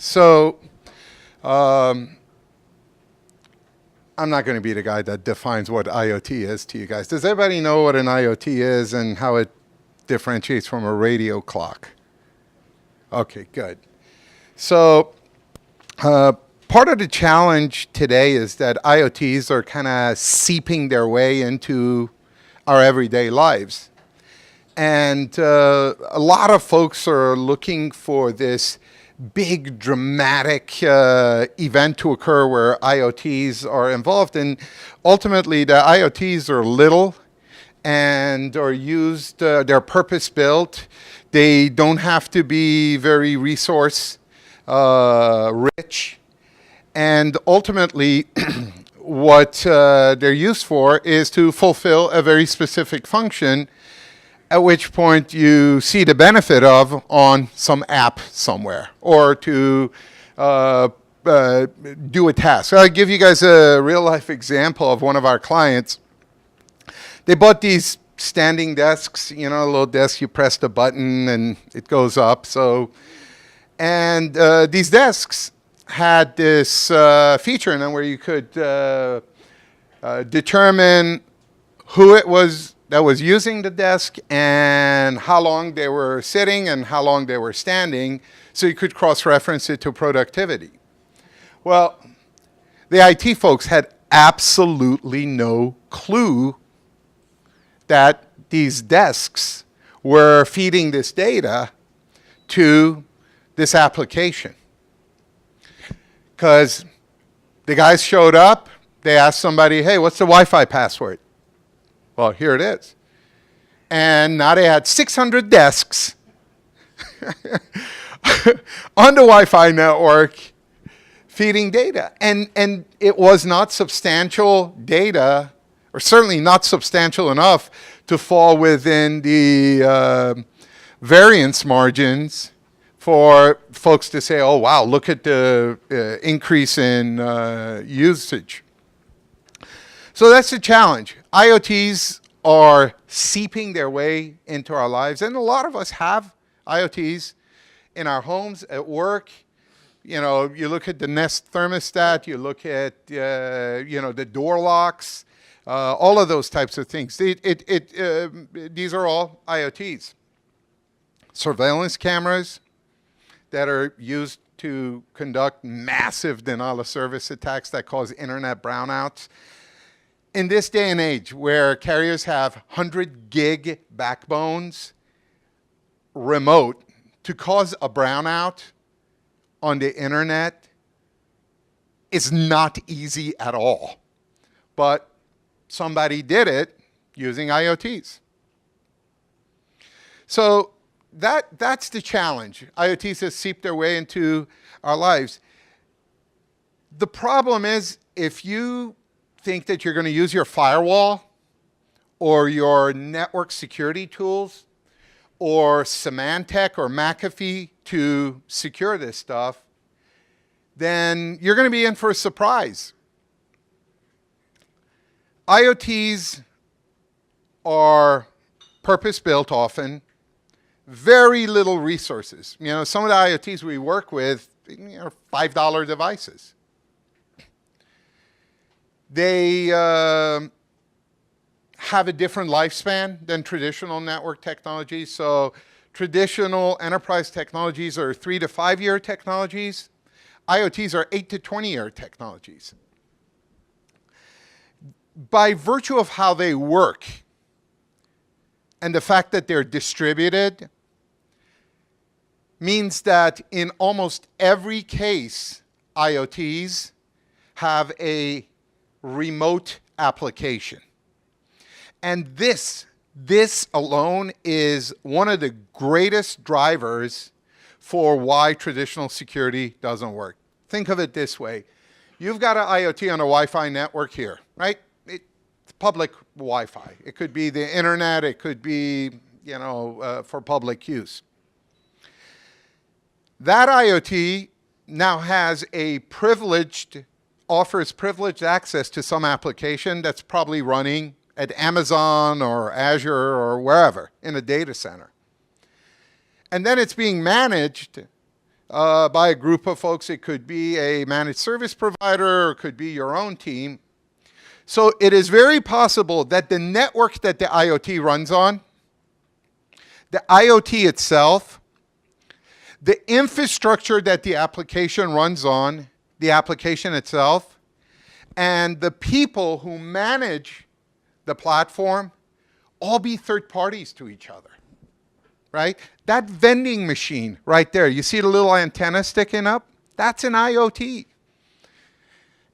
So I'm not going to be the guy that defines what IoT is to you guys. Does everybody know what an IoT is and how it differentiates from a radio clock? Okay, good. So part of the challenge today is that IoTs are kind of seeping their way into our everyday lives. And a lot of folks are looking for this big dramatic event to occur where IoTs are involved. And ultimately, the IoTs are little and are used, they're purpose-built. They don't have to be very resource rich. And ultimately, what they're used for is to fulfill a very specific function, at which point you see the benefit of on some app somewhere, or to do a task. So I'll give you guys a real-life example of one of our clients. They bought these standing desks, you know, a little desk, you press the button and it goes up. And these desks had this feature in them where you could determine who it was that was using the desk and how long they were sitting and how long they were standing, so you could cross-reference it to productivity. Well, the IT folks had absolutely no clue that these desks were feeding this data to this application. Because the guys showed up, they asked somebody, hey, what's the Wi-Fi password? Well, here it is. And now they had 600 desks on the Wi-Fi network feeding data. And it was not substantial data, or certainly not substantial enough to fall within the variance margins for folks to say, oh, wow, look at the increase in usage. So that's the challenge. IoTs are seeping their way into our lives, and a lot of us have IoTs in our homes, at work. You know, you look at the Nest thermostat, you look at, you know, the door locks, all of those types of things. These are all IoTs. Surveillance cameras that are used to conduct massive denial of service attacks that cause internet brownouts. In this day and age where carriers have 100 gig backbones remote, to cause a brownout on the internet is not easy at all. But somebody did it using IoTs. So that's the challenge. IoTs have seeped their way into our lives. The problem is, if you think that you're going to use your firewall or your network security tools or Symantec or McAfee to secure this stuff, then you're going to be in for a surprise. IoTs are purpose-built often, very little resources. You know, some of the IoTs we work with, you know, $5 devices. They have a different lifespan than traditional network technologies. So traditional enterprise technologies are 3 to 5 year technologies. IoTs are 8 to 20 year technologies. By virtue of how they work and the fact that they're distributed means that in almost every case, IoTs have a remote application. And this alone is one of the greatest drivers for why traditional security doesn't work. Think of it this way. You've got an IoT on a Wi-Fi network here, right? It's public Wi-Fi. It could be the internet, it could be, you know, for public use. That IoT now has a offers privileged access to some application that's probably running at Amazon or Azure or wherever in a data center. And then it's being managed by a group of folks. It could be a managed service provider, or it could be your own team. So it is very possible that the network that the IoT runs on, the IoT itself, the infrastructure that the application runs on, the application itself, and the people who manage the platform all be third parties to each other, right? That vending machine right there, you see the little antenna sticking up? That's an IoT.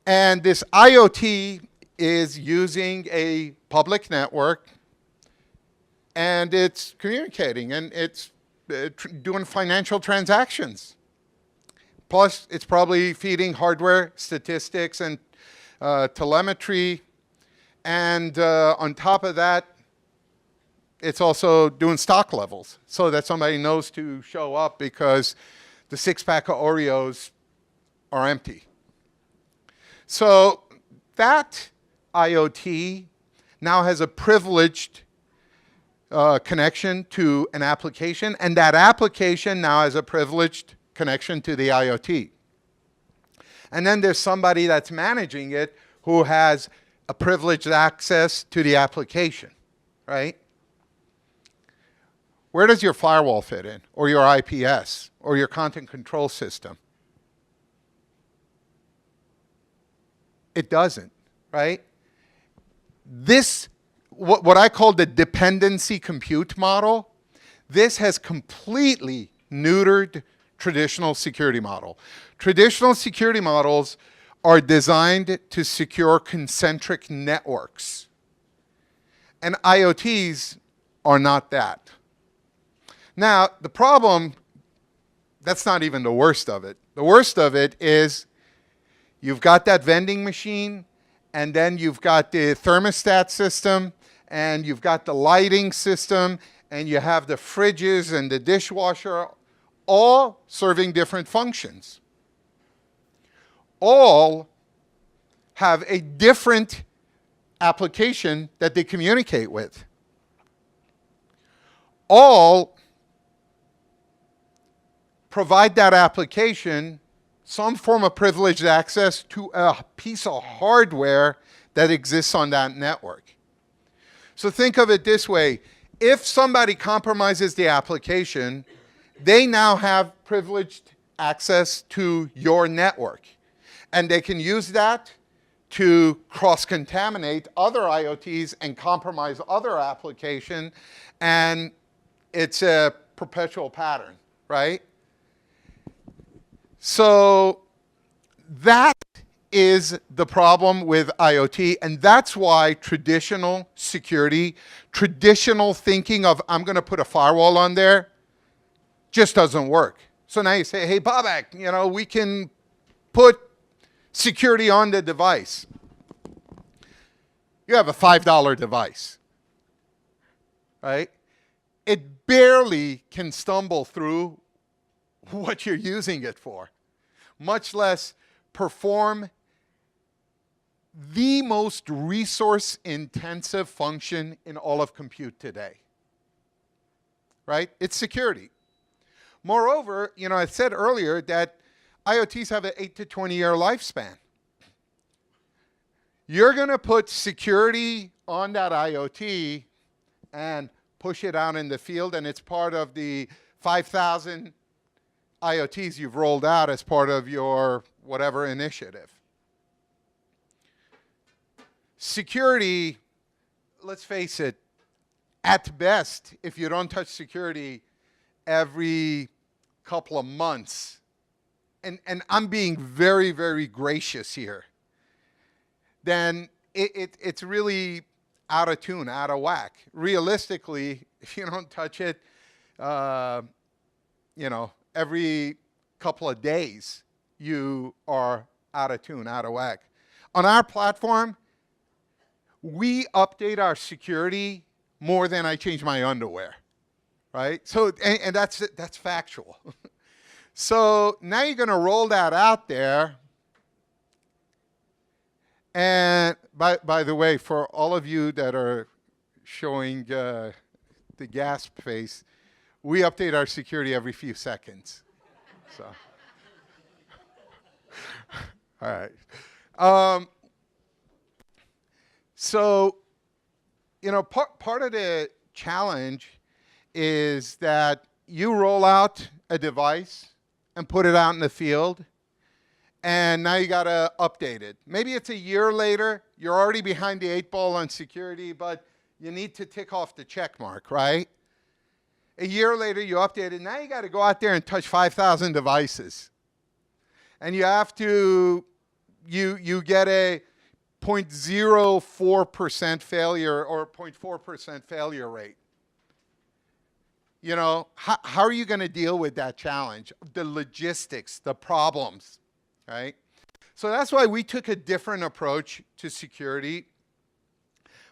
And this IoT is using a public network, and it's communicating, and it's doing financial transactions. Plus, it's probably feeding hardware statistics and telemetry. And on top of that, it's also doing stock levels so that somebody knows to show up because the 6-pack of Oreos are empty. So that IoT now has a privileged connection to an application, and that application now has a privileged connection to the IoT. And then there's somebody that's managing it who has a privileged access to the application, right? Where does your firewall fit in, or your IPS, or your content control system? It doesn't, right? This, what I call the dependency compute model, this has completely neutered traditional security model. Traditional security models are designed to secure concentric networks. And IoTs are not that. Now, the problem, that's not even the worst of it. The worst of it is you've got that vending machine, and then you've got the thermostat system, and you've got the lighting system, and you have the fridges and the dishwasher, all serving different functions. All have a different application that they communicate with. All provide that application some form of privileged access to a piece of hardware that exists on that network. So think of it this way. If somebody compromises the application, they now have privileged access to your network. And they can use that to cross-contaminate other IoTs and compromise other applications. And it's a perpetual pattern, right? So that is the problem with IoT, and that's why traditional security, traditional thinking of I'm going to put a firewall on there, just doesn't work. So now you say, hey, Babak, you know, we can put security on the device. You have a $5 device, right? It barely can stumble through what you're using it for, much less perform the most resource-intensive function in all of compute today, right? It's security. Moreover, you know, I said earlier that IoTs have an 8 to 20-year lifespan. You're going to put security on that IoT and push it out in the field, and it's part of the 5,000 IoTs you've rolled out as part of your whatever initiative. Security, let's face it, at best, if you don't touch security every couple of months, and I'm being very, very gracious here, then it's really out of tune, out of whack. Realistically, if you don't touch it, you know, every couple of days, you are out of tune, out of whack. On our platform, we update our security more than I change my underwear, right? So, and that's factual. So now you're going to roll that out there. And by the way, for all of you that are showing the gasp face, we update our security every few seconds. So, all right. Um, so, part of the challenge is that you roll out a device and put it out in the field, and now you got to update it. Maybe it's a year later, you're already behind the 8 ball on security, but you need to tick off the check mark, right? A year later, you update it. Now you got to go out there and touch 5,000 devices. And you have to, you get a 0.04% failure or 0.4% failure rate. How are you going to deal with that challenge? The logistics, the problems, right? So that's why we took a different approach to security,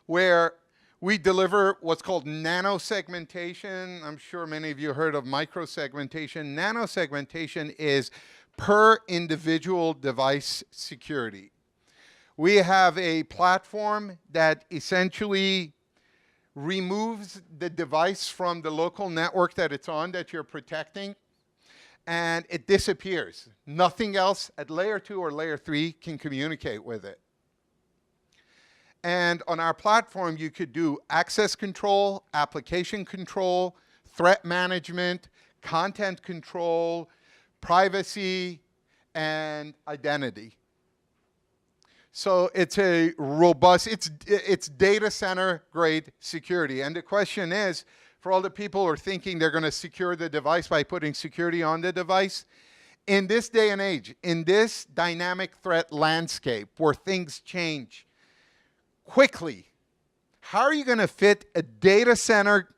where we deliver what's called nanosegmentation. I'm sure many of you heard of microsegmentation. Nanosegmentation is per individual device security. We have a platform that essentially removes the device from the local network that it's on that you're protecting, and it disappears. Nothing else at layer 2 or layer 3 can communicate with it. And on our platform, you could do access control, application control, threat management, content control, privacy, and identity. So it's a robust, it's data center grade security. And the question is, for all the people who are thinking they're going to secure the device by putting security on the device, in this day and age, in this dynamic threat landscape where things change quickly, how are you going to fit a data center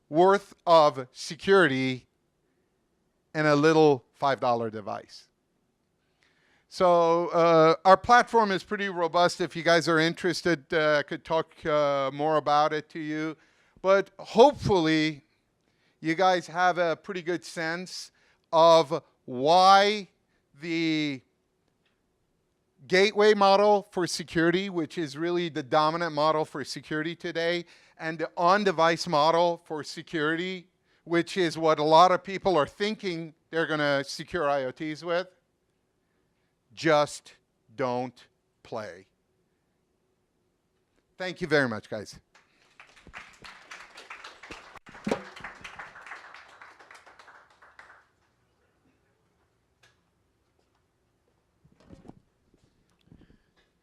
worth of security in a little $5 device? So our platform is pretty robust. If you guys are interested, I could talk more about it to you. But hopefully, you guys have a pretty good sense of why the gateway model for security, which is really the dominant model for security today, and the on-device model for security, which is what a lot of people are thinking they're going to secure IoTs with, just don't play. Thank you very much, guys.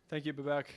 Thank you, Babak.